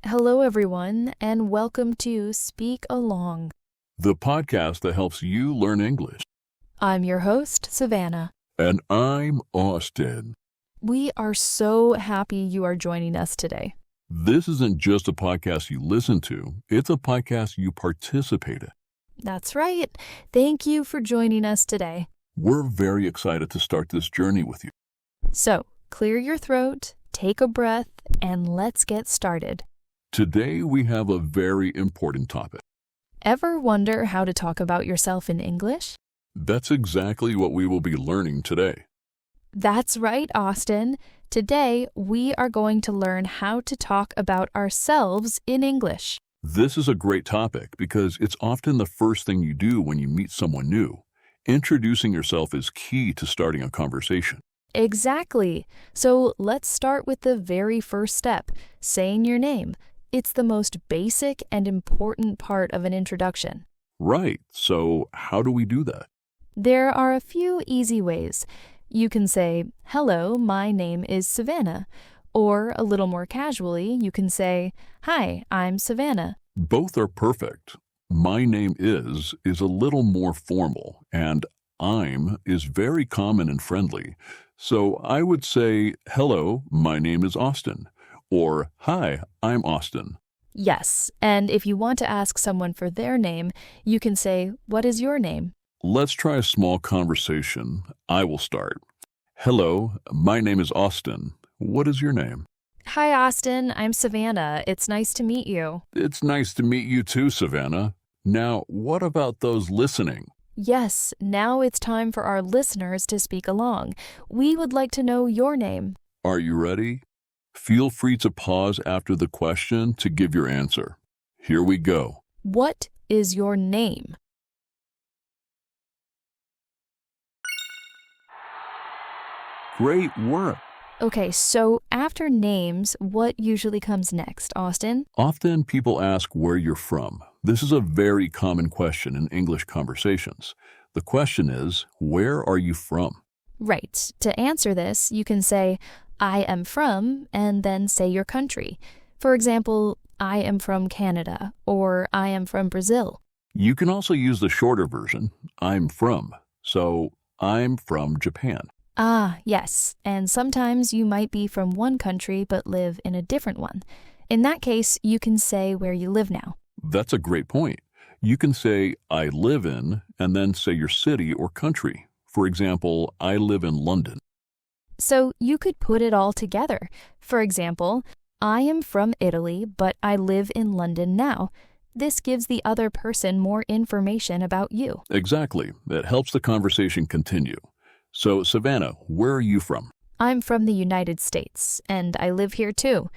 Hello, everyone, and welcome to Speak Along. The podcast that helps you learn English. I'm your host, Savannah. And I'm Austin. We are so happy you are joining us today. This isn't just a podcast you listen to, it's a podcast you participate in. That's right. Thank you for joining us today. We're very excited to start this journey with you. So, clear your throat, take a breath, and let's get started. Today we have a very important topic. Ever wonder how to talk about yourself in English? That's exactly what we will be learning today. That's right, Austin. Today, we are going to learn how to talk about ourselves in English. This is a great topic because it's often the first thing you do when you meet someone new. Introducing yourself is key to starting a conversation. Exactly. So let's start with the very first step, saying your name. It's the most basic and important part of an introduction. Right. So how do we do that? There are a few easy ways. You can say, "Hello, my name is Savannah." Or a little more casually, you can say, "Hi, I'm Savannah." Both are perfect. My name is a little more formal, and I'm is very common and friendly. So I would say, "Hello, my name is Austin." Or, "Hi, I'm Austin." Yes, and if you want to ask someone for their name, you can say, "What is your name?" Let's try a small conversation. I will start. "Hello, my name is Austin. What is your name?" "Hi, Austin. I'm Savannah. It's nice to meet you." "It's nice to meet you too, Savannah." Now, what about those listening? Yes, now it's time for our listeners to speak along. We would like to know your name. Are you ready? Feel free to pause after the question to give your answer. Here we go. What is your name? Great work. Okay, so after names, what usually comes next, Austin? Often people ask where you're from. This is a very common question in English conversations. The question is, where are you from? Right. To answer this, you can say, "I am from," and then say your country. For example, "I am from Canada," or "I am from Brazil." You can also use the shorter version, "I'm from." So, I'm from Japan. Ah, yes, and sometimes you might be from one country but live in a different one. In that case, you can say where you live now. That's a great point. You can say, "I live in," and then say your city or country. For example, "I live in London." So you could put it all together. For example, "I am from Italy, but I live in London now." This gives the other person more information about you. Exactly. That helps the conversation continue. So, Savannah, where are you from? "I'm from the United States, and I live here too.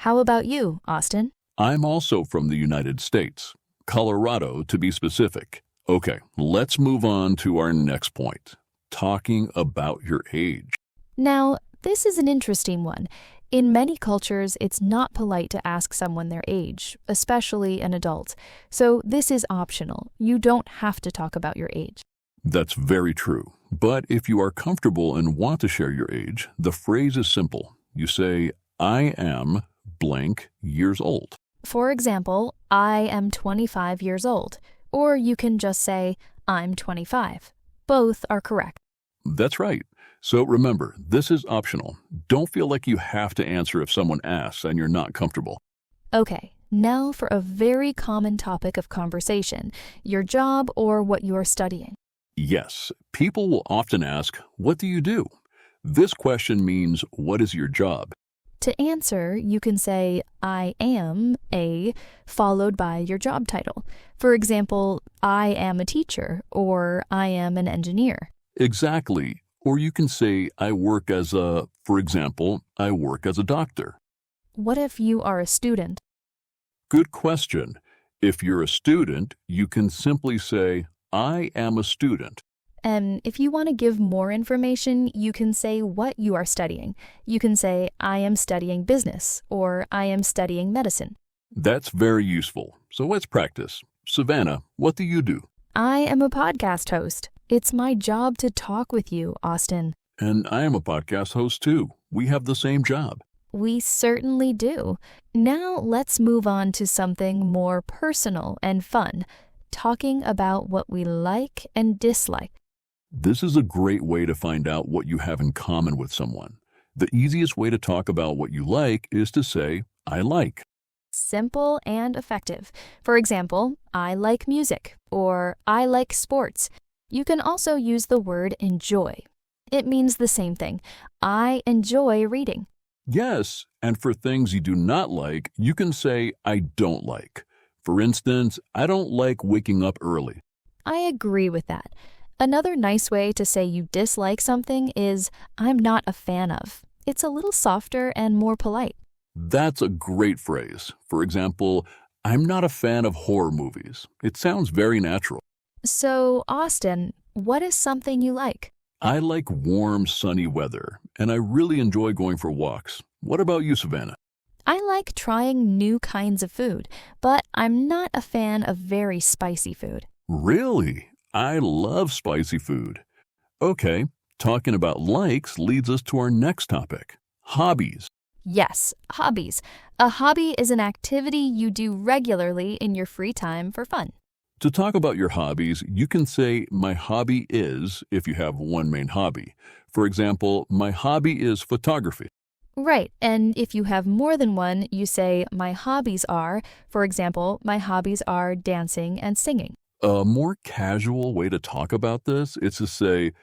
How about you, Austin?" I'm also from the United States, Colorado to be specific. Okay, let's move on to our next point, talking about your age. Now, this is an interesting one. In many cultures, it's not polite to ask someone their age, especially an adult. So this is optional. You don't have to talk about your age. That's very true. But if you are comfortable and want to share your age, the phrase is simple. You say, "I am blank years old." For example, "I am 25 years old." Or you can just say, "I'm 25." Both are correct. That's right. So remember, this is optional. Don't feel like you have to answer if someone asks and you're not comfortable. Okay, now for a very common topic of conversation, your job or what you are studying. Yes, people will often ask, "What do you do?" This question means, what is your job? To answer, you can say, "I am a," followed by your job title. For example, "I am a teacher," or "I am an engineer." Exactly. Or you can say, "I work as a," for example, "I work as a doctor." What if you are a student? Good question. If you're a student, you can simply say, "I am a student." And if you want to give more information, you can say what you are studying. You can say, "I am studying business," or "I am studying medicine." That's very useful. So let's practice. Savannah, what do you do? "I am a podcast host. It's my job to talk with you, Austin." And I am a podcast host too. We have the same job. We certainly do. Now let's move on to something more personal and fun, talking about what we like and dislike. This is a great way to find out what you have in common with someone. The easiest way to talk about what you like is to say, I like. Simple and effective. For example, I like music or I like sports. You can also use the word enjoy. It means the same thing. I enjoy reading. Yes, and for things you do not like, you can say, I don't like. For instance, I don't like waking up early. I agree with that. Another nice way to say you dislike something is I'm not a fan of. It's a little softer and more polite. That's a great phrase. For example, I'm not a fan of horror movies. It sounds very natural. So, Austin, what is something you like? I like warm, sunny weather, and I really enjoy going for walks. What about you, Savannah? I like trying new kinds of food, but I'm not a fan of very spicy food. Really? I love spicy food. Okay, talking about likes leads us to our next topic, hobbies. Yes, hobbies. A hobby is an activity you do regularly in your free time for fun. To talk about your hobbies, you can say, my hobby is, if you have one main hobby. For example, my hobby is photography. Right, and if you have more than one, you say, my hobbies are, for example, my hobbies are dancing and singing. A more casual way to talk about this is to say,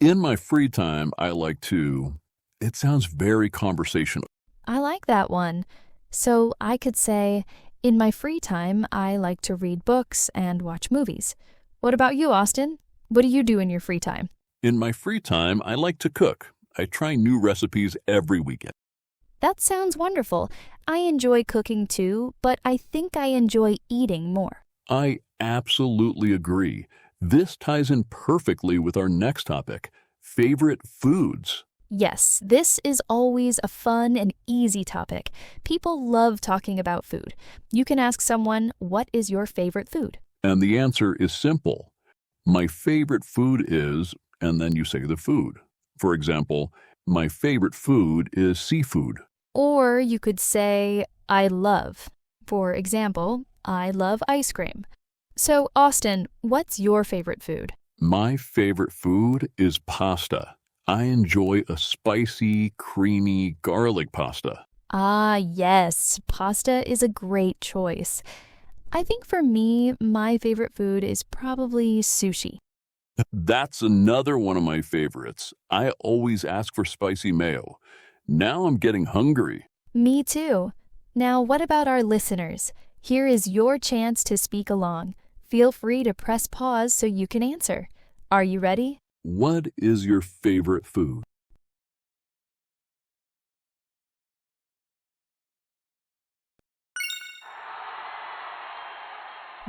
in my free time, I like to... It sounds very conversational. I like that one. So I could say, in my free time, I like to read books and watch movies. What about you, Austin? What do you do in your free time? In my free time, I like to cook. I try new recipes every weekend. That sounds wonderful. I enjoy cooking too, but I think I enjoy eating more. I absolutely agree. This ties in perfectly with our next topic, favorite foods. Yes, this is always a fun and easy topic. People love talking about food. You can ask someone, what is your favorite food? And the answer is simple. My favorite food is, and then you say the food. For example, my favorite food is seafood. Or you could say, I love. For example, I love ice cream. So, Austin, what's your favorite food? My favorite food is pasta. I enjoy a spicy, creamy garlic pasta. Ah, yes, pasta is a great choice. I think for me, my favorite food is probably sushi. That's another one of my favorites. I always ask for spicy mayo. Now I'm getting hungry. Me too. Now, what about our listeners? Here is your chance to speak along. Feel free to press pause so you can answer. Are you ready? What is your favorite food?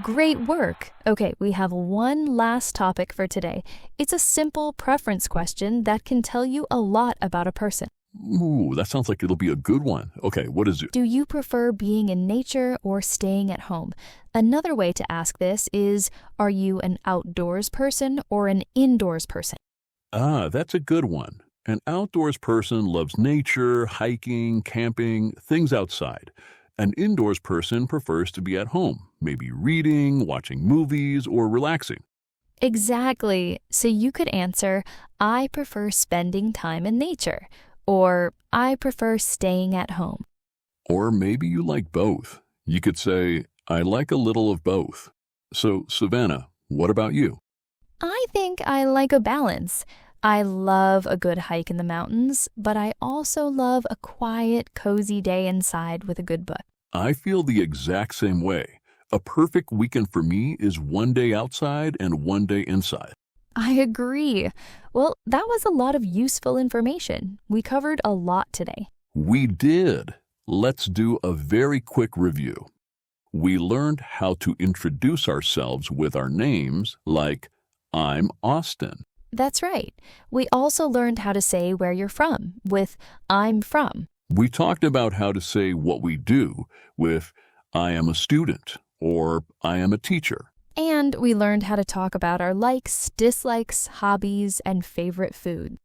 Great work. Okay, we have one last topic for today. It's a simple preference question that can tell you a lot about a person. Ooh, that sounds like it'll be a good one. Okay, what is it? Do you prefer being in nature or staying at home? Another way to ask this is, are you an outdoors person or an indoors person? Ah, that's a good one. An outdoors person loves nature, hiking, camping, things outside. An indoors person prefers to be at home, maybe reading, watching movies, or relaxing. Exactly. So you could answer, I prefer spending time in nature, or I prefer staying at home. Or maybe you like both. You could say, I like a little of both. So, Savannah, what about you? I think I like a balance. I love a good hike in the mountains, but I also love a quiet, cozy day inside with a good book. I feel the exact same way. A perfect weekend for me is one day outside and one day inside. I agree. Well, that was a lot of useful information. We covered a lot today. We did. Let's do a very quick review. We learned how to introduce ourselves with our names, like, I'm Austin. That's right. We also learned how to say where you're from with I'm from. We talked about how to say what we do with I am a student or I am a teacher. And we learned how to talk about our likes, dislikes, hobbies, and favorite food.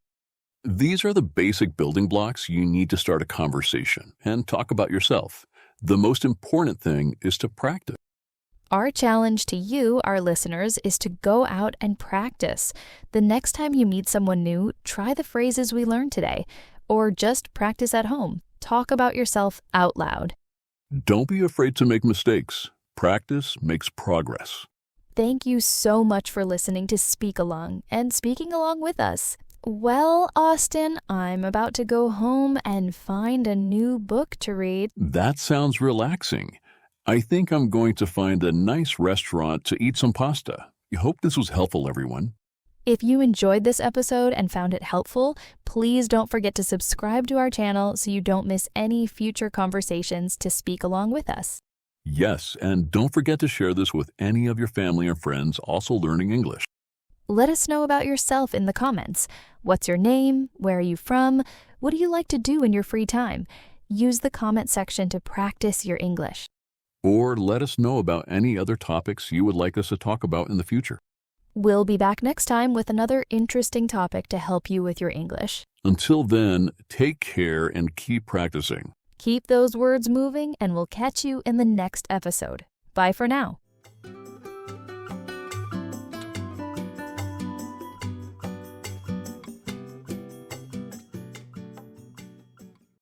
These are the basic building blocks you need to start a conversation and talk about yourself. The most important thing is to practice. Our challenge to you, our listeners, is to go out and practice. The next time you meet someone new, try the phrases we learned today, or just practice at home. Talk about yourself out loud. Don't be afraid to make mistakes. Practice makes progress. Thank you so much for listening to Speak Along and speaking along with us. Well, Austin, I'm about to go home and find a new book to read. That sounds relaxing. I think I'm going to find a nice restaurant to eat some pasta. I hope this was helpful, everyone. If you enjoyed this episode and found it helpful, please don't forget to subscribe to our channel so you don't miss any future conversations to speak along with us. Yes, and don't forget to share this with any of your family or friends also learning English. Let us know about yourself in the comments. What's your name? Where are you from? What do you like to do in your free time? Use the comment section to practice your English. Or let us know about any other topics you would like us to talk about in the future. We'll be back next time with another interesting topic to help you with your English. Until then, take care and keep practicing. Keep those words moving, and we'll catch you in the next episode. Bye for now.